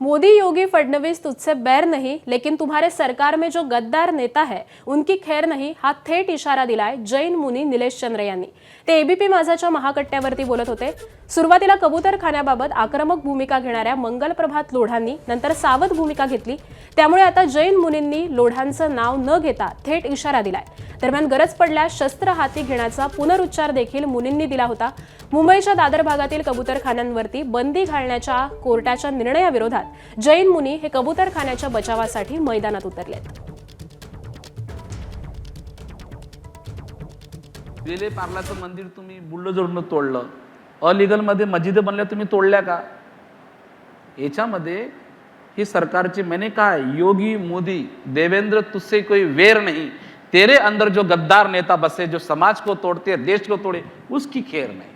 मोदी योगी फडणवीस तुझसे बैर नहीं, लेकिन तुम्हारे सरकार में जो गद्दार नेता है उनकी खैर नहीं, हा थेट इशारा दिलाय जैन मुनी निलेश चंद्र यांनी। ते एबीपी माझाच्या महाकट्ट्यावरती बोलत होते। सुरुवातीला कबूतरखान्याबाबत आक्रमक भूमिका घेणाऱ्या मंगलप्रभात लोढांनी नंतर सावध भूमिका घेतली, त्यामुळे आता जैन मुनींनी लोढांचं नाव न घेता थेट इशारा दिलाय। दरम्यान गरज पडल्यास शस्त्र हाती घेण्याचा पुनरुच्चार देखील मुनींनी दिला होता। मुंबईच्या दादर भागातील कबूतरखान्यांवरती बंदी घालण्याच्या कोर्टाच्या निर्णयाविरोधात जैन मुनी हे कबूतरखान्याच्या बचावासाठी मैदानात उतरलेत। वेले पार्लाचं मंदिर तुम्ही बुलडोझरनं तोडलं, अलिगल मध्ये मस्जिद बनल्या तुम्ही तोडल्या का? याच्यामध्ये ही सरकारची मैंने कहा योगी मोदी देवेंद्र तुझसे कोई वेर नहीं, तेरे अंदर जो गद्दार नेता बसे जो समाज को तोड़ते देश को तोड़े उसकी खैर नहीं।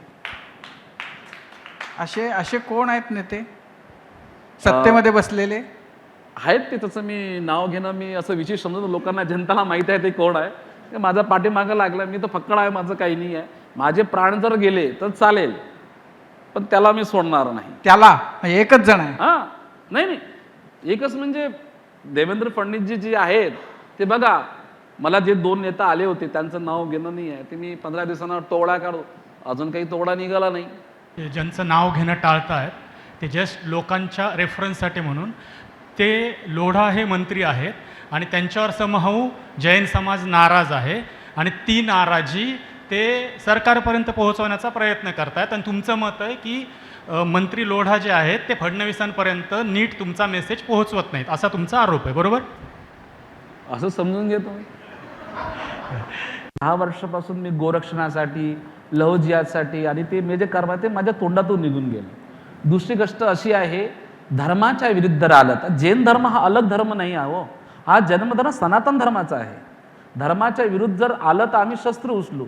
असे असे कोण आहेत नेते सत्तेमध्ये बसलेले? आहेत ते, तसं मी नाव घेणं मी असं विशेष समजतो, लोकांना जनताला माहिती आहे ते कोण आहे। ते माझा पाठीमागं लागला, मी तर फक्कड आहे, माझं काही नाही आहे। माझे प्राण जर गेले तर चालेल, पण त्याला मी सोडणार नाही। त्याला एकच जण आहे? हा, नाही नाही, एकच म्हणजे देवेंद्र फडणवीसजी जे आहेत ते बघा, मला जे दोन नेता आले होते त्यांचं नाव घेणं नाही आहे, ते मी 15 दिवसांना तोडा काढू, अजून काही तोडा निघाला नाही। ज्यांचं नाव घेणं टाळतायत ते जस्ट लोकांच्या रेफरन्ससाठी म्हणून, ते लोढा हे मंत्री आहेत आणि त्यांच्यावर समहाऊ जैन समाज नाराज आहे आणि ती नाराजी ते सरकारपर्यंत पोहोचवण्याचा प्रयत्न करतायत। आणि तुमचं मत आहे की मंत्री लोढा जे आहेत ते फडणवीसांपर्यंत नीट तुमचा मेसेज पोहोचवत नाहीत, असा तुमचा आरोप आहे, बरोबर? असं समजून घेतो मी। 10 वर्षापासून मी गोरक्षणासाठी, लव जिहादसाठी आणि ते मी जे कारभार ते माझ्या तोंडातून निघून गेलं। दुसरी गोष्ट अशी आहे, धर्माच्या विरुद्ध राहिलं तर जैन धर्म हा अलग धर्म नाही आहे हो, हा जन्मधर्म सनातन धर्माचा आहे। धर्माच्या विरुद्ध जर आलं तर आम्ही शस्त्र उचलू,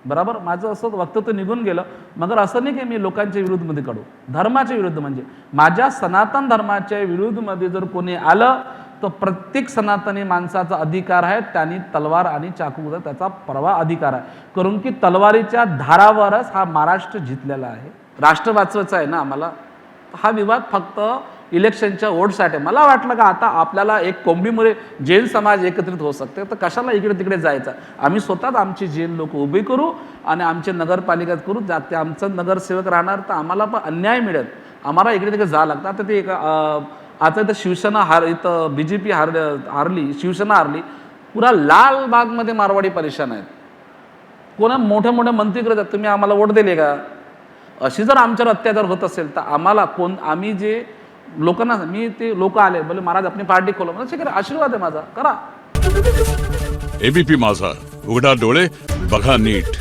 बरोबर? माझं असं वक्तव्य निघून गेलं, मगर असं नाही की मी लोकांच्या विरुद्धमध्ये काढू। धर्माच्या विरुद्ध म्हणजे माझ्या सनातन धर्माच्या विरुद्धमध्ये जर कोणी आलं तर प्रत्येक सनातनी माणसाचा अधिकार आहे, त्यांनी तलवार आणि चाकूचा त्याचा परवा अधिकार आहे, कारण की तलवारीच्या धारावरच हा महाराष्ट्र जिंकलेला आहे। राष्ट्र वाचवायचं आहे ना आम्हाला। हा विवाद फक्त इलेक्शनच्या वोटसाठी, मला वाटलं का आता आपल्याला एक कोंबडीमुळे जैन समाज एकत्रित होऊ शकते, तर कशाला इकडे तिकडे जायचं? आम्ही स्वतःच आमची जैन लोक उभी करू आणि आमचे नगरपालिकेत करू, जाते आमचं नगरसेवक राहणार तर आम्हाला पण अन्याय मिळेल, आम्हाला इकडे तिकडे जावं लागतं। आता ते आता इथं शिवसेना इथं BJP हारली, शिवसेना हारली, पुरा लालबागमध्ये मारवाडी परेशान आहेत। कोणा मोठ्या मोठ्या मंत्री करतात, तुम्ही आम्हाला वोट दिले का? अशी जर आमच्यावर अत्याचार होत असेल तर आम्हाला कोण, आम्ही जे लोकांना, मी ते लोक आले बोले महाराज आपली पार्टी खोलो, म्हणजे करा, आशीर्वाद आहे माझा, करा। एबीपी माझा, उघडा डोळे बघा नीट।